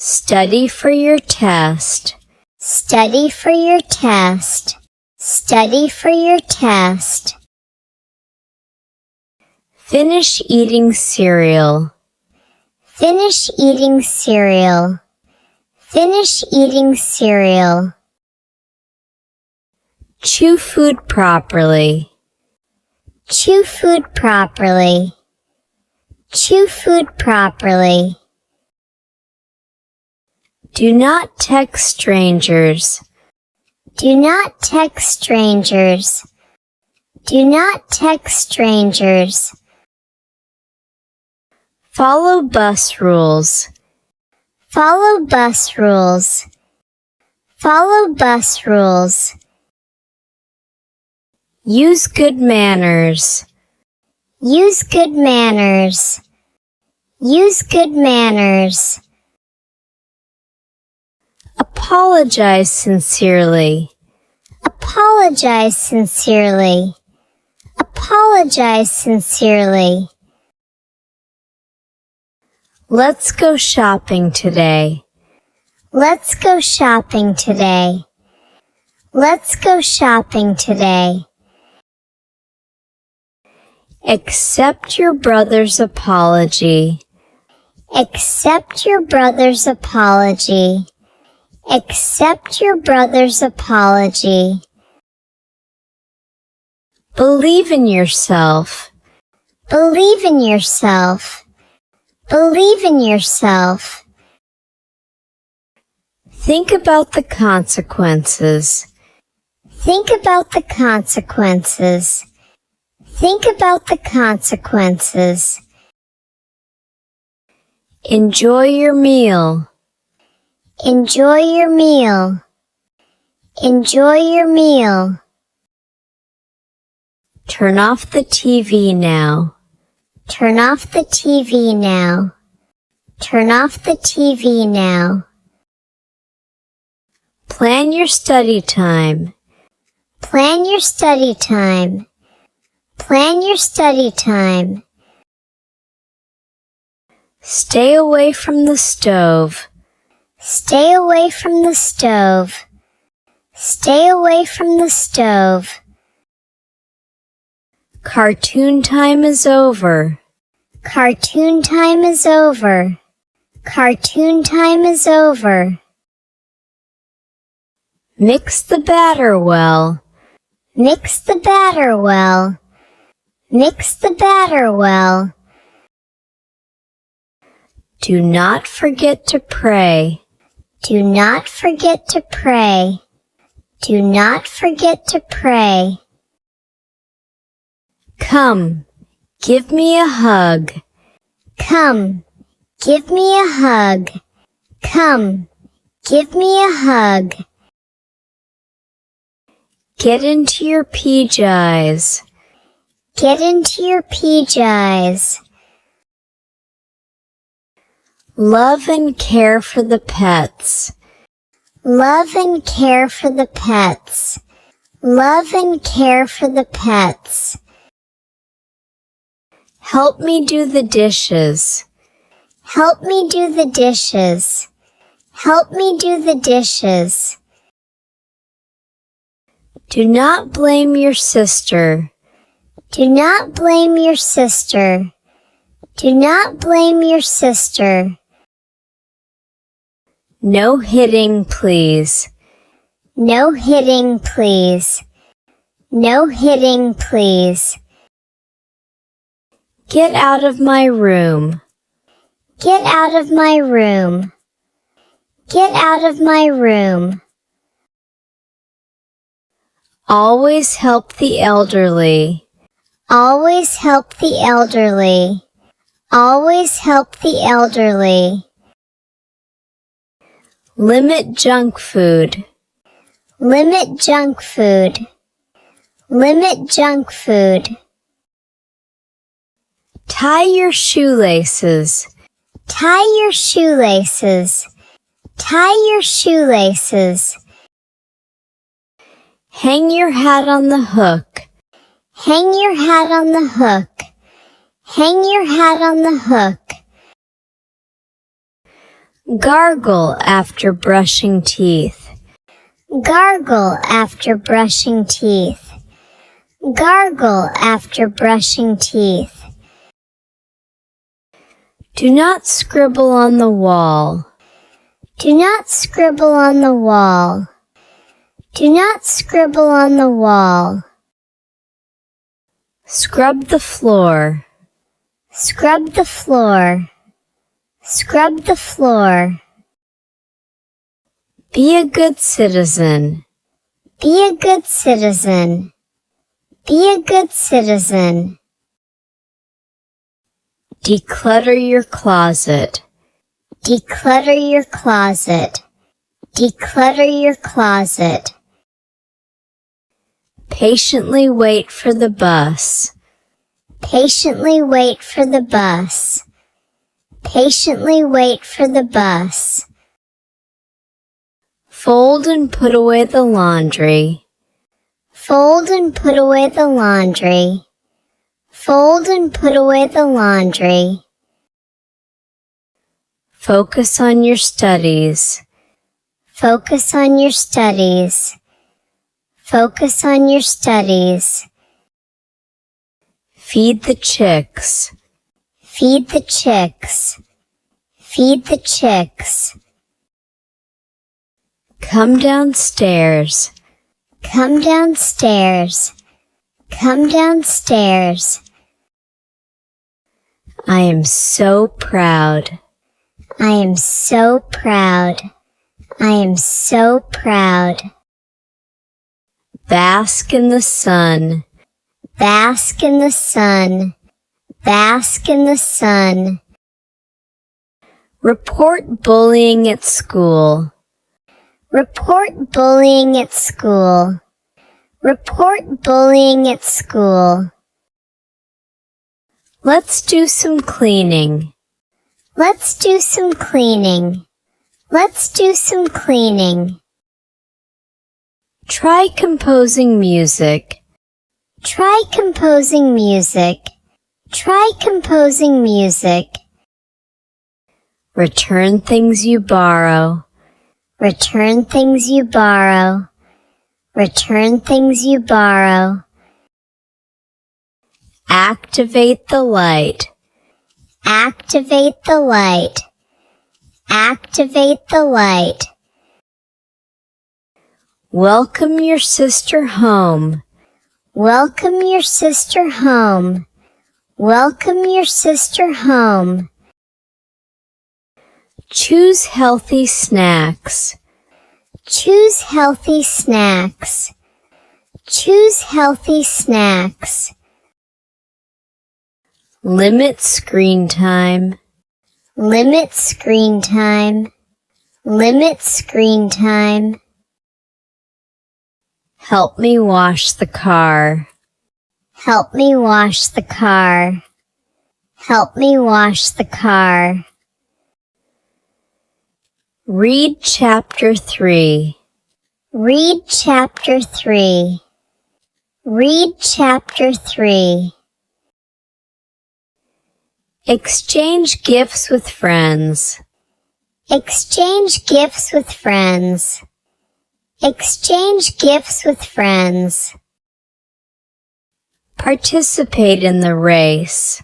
Study for your test. Study for your test. Study for your test. Finish eating cereal. Finish eating cereal. Finish eating cereal. Chew food properly. Chew food properly. Chew food properly. Do not text strangers. Do not text strangers. Do not text strangers. Follow bus rules. Follow bus rules. Follow bus rules. Use good manners. Use good manners. Use good manners. Apologize sincerely. Apologize sincerely. Apologize sincerely. Let's go shopping today. Let's go shopping today. Let's go shopping today. Accept your brother's apology. Accept your brother's apology. Accept your brother's apology. Believe in yourself. Believe in yourself. Believe in yourself. Think about the consequences. Think about the consequences. Think about the consequences. Enjoy your meal. Enjoy your meal. Enjoy your meal. Turn off the TV now. Turn off the TV now. Turn off the TV now. Plan your study time. Plan your study time. Plan your study time. Stay away from the stove. Stay away from the stove. Stay away from the stove. Cartoon time is over. Cartoon time is over. Cartoon time is over. Mix the batter well. Mix the batter well. Mix the batter well. Do not forget to pray. Do not forget to pray. Do not forget to pray. Come, give me a hug. Come, give me a hug. Come, give me a hug. Get into your PJs. Get into your PJs. Love and care for the pets. Love and care for the pets. Love and care for the pets. Help me do the dishes. Help me do the dishes. Help me do the dishes. Do not blame your sister. Do not blame your sister. Do not blame your sister. No hitting, please. No hitting, please. No hitting, please. Get out of my room. Get out of my room. Get out of my room. Always help the elderly. Always help the elderly. Always help the elderly. Limit junk food. Limit junk food. Limit junk food. Tie your shoelaces. Tie your shoelaces. Tie your shoelaces. Hang your hat on the hook. Hang your hat on the hook. Hang your hat on the hook. Gargle after brushing teeth. Gargle after brushing teeth. Gargle after brushing teeth. Do not scribble on the wall. Do not scribble on the wall. Do not scribble on the wall. Scrub the floor. Scrub the floor. Scrub the floor. Be a good citizen. Be a good citizen. Be a good citizen. Declutter your closet. Declutter your closet. Declutter your closet. Patiently wait for the bus. Patiently wait for the bus. Patiently wait for the bus. Fold and put away the laundry. Fold and put away the laundry. Fold and put away the laundry. Focus on your studies. Focus on your studies. Focus on your studies. Feed the chicks. Feed the chicks. Feed the chicks. Come downstairs. Come downstairs. Come downstairs. I am so proud. I am so proud. I am so proud. Bask in the sun. Bask in the sun. Bask in the sun. Report bullying at school. Report bullying at school. Report bullying at school. Let's do some cleaning. Let's do some cleaning. Let's do some cleaning. Try composing music. Try composing music. Try composing music. Return things you borrow. Return things you borrow. Return things you borrow. Activate the light. Activate the light. Activate the light. Welcome your sister home. Welcome your sister home. Welcome your sister home. Choose healthy snacks. Choose healthy snacks. Choose healthy snacks. Limit screen time. Limit screen time. Limit screen time. Help me wash the car. Help me wash the car. Help me wash the car. Read chapter 3. Read chapter 3. Read chapter 3. Exchange gifts with friends. Exchange gifts with friends. Exchange gifts with friends. Participate in the race.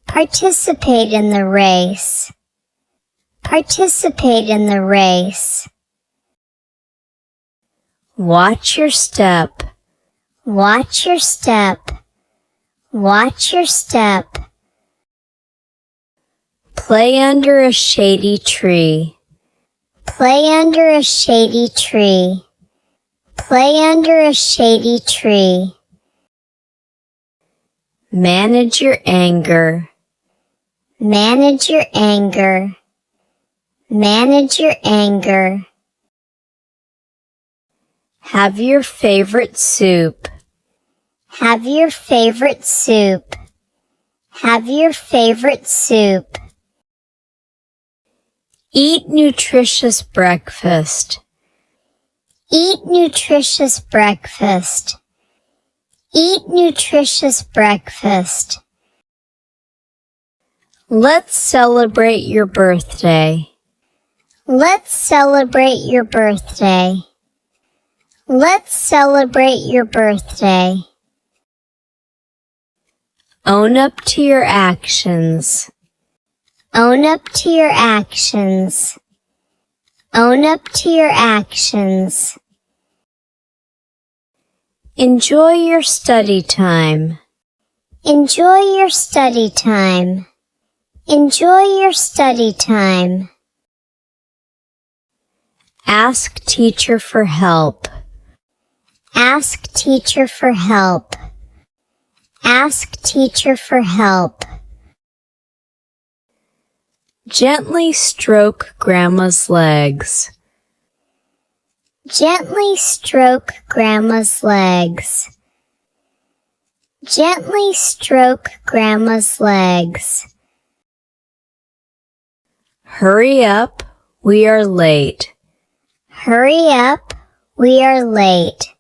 Participate in the race. Participate in the race. Watch your step. Watch your step. Watch your step. Play under a shady tree. Play under a shady tree. Play under a shady tree. Manage your anger. Manage your anger. Manage your anger. Have your favorite soup. Have your favorite soup. Have your favorite soup. Eat nutritious breakfast. Eat nutritious breakfast. Eat nutritious breakfast. Let's celebrate your birthday. Let's celebrate your birthday. Let's celebrate your birthday. Own up to your actions. Own up to your actions. Own up to your actions. Enjoy your study time. Enjoy your study time. Enjoy your study time. Ask teacher for help. Ask teacher for help. Ask teacher for help. Gently stroke grandma's legs. Gently stroke grandma's legs. Gently stroke grandma's legs. Hurry up, we are late. Hurry up, we are late.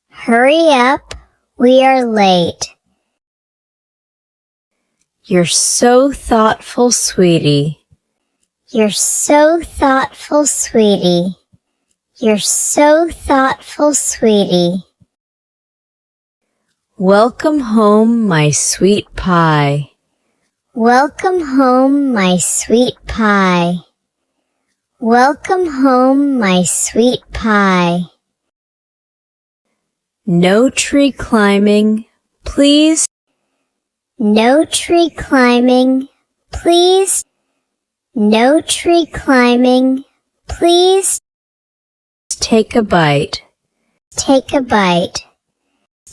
Hurry up, we are late. You're so thoughtful, sweetie. You're so thoughtful, sweetie. You're so thoughtful, sweetie. Welcome home, my sweet pie. Welcome home, my sweet pie. Welcome home, my sweet pie. No tree climbing, please. No tree climbing, please. No tree climbing, please. Take a bite. Take a bite.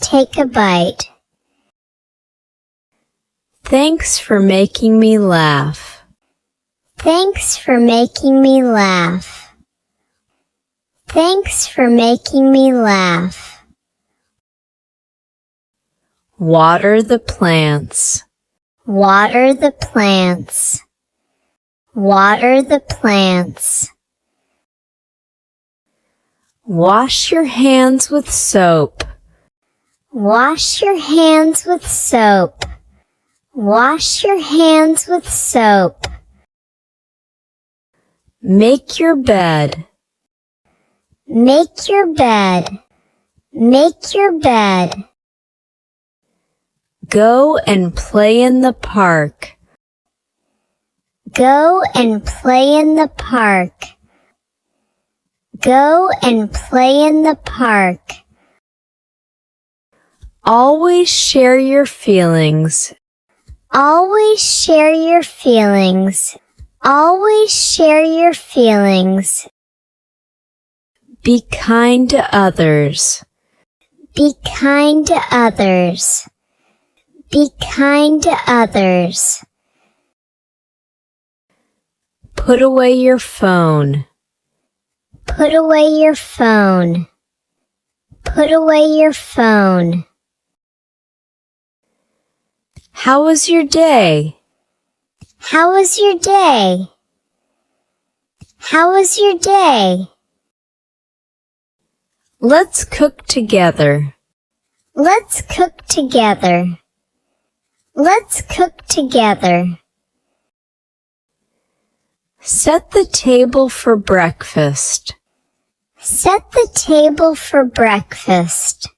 Take a bite. Thanks for making me laugh. Thanks for making me laugh. Thanks for making me laugh. Water the plants. Water the plants. Water the plants. Wash your hands with soap. Wash your hands with soap. Wash your hands with soap. Make your bed. Make your bed. Make your bed. Go and play in the park. Go and play in the park. Go and play in the park. Always share your feelings. Always share your feelings. Always share your feelings. Be kind to others. Be kind to others. Be kind to others. Put away your phone. Put away your phone. Put away your phone. How was your day? How was your day? How was your day? Let's cook together. Let's cook together. Let's cook together. Set the table for breakfast. Set the table for breakfast.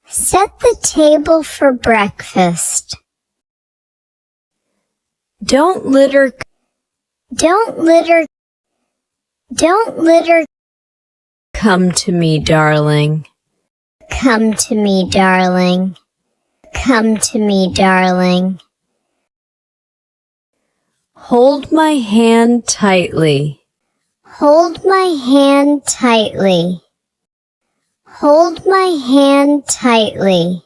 Set the table for breakfast. Don't litter. Don't litter. Don't litter. Come to me, darling. Come to me, darling. Come to me, darling. Hold my hand tightly. Hold my hand tightly. Hold my hand tightly.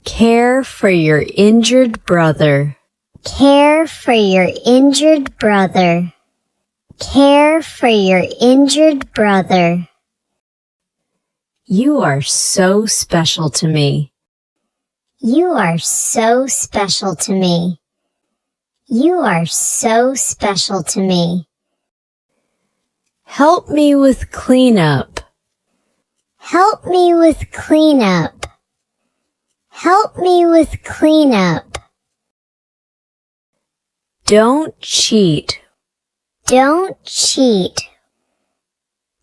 Care for your injured brother. Care for your injured brother. Care for your injured brother. You are so special to me. You are so special to me. You are so special to me. Help me with cleanup. Help me with cleanup. Help me with cleanup. Don't cheat Don't cheat.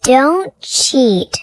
Don't cheat.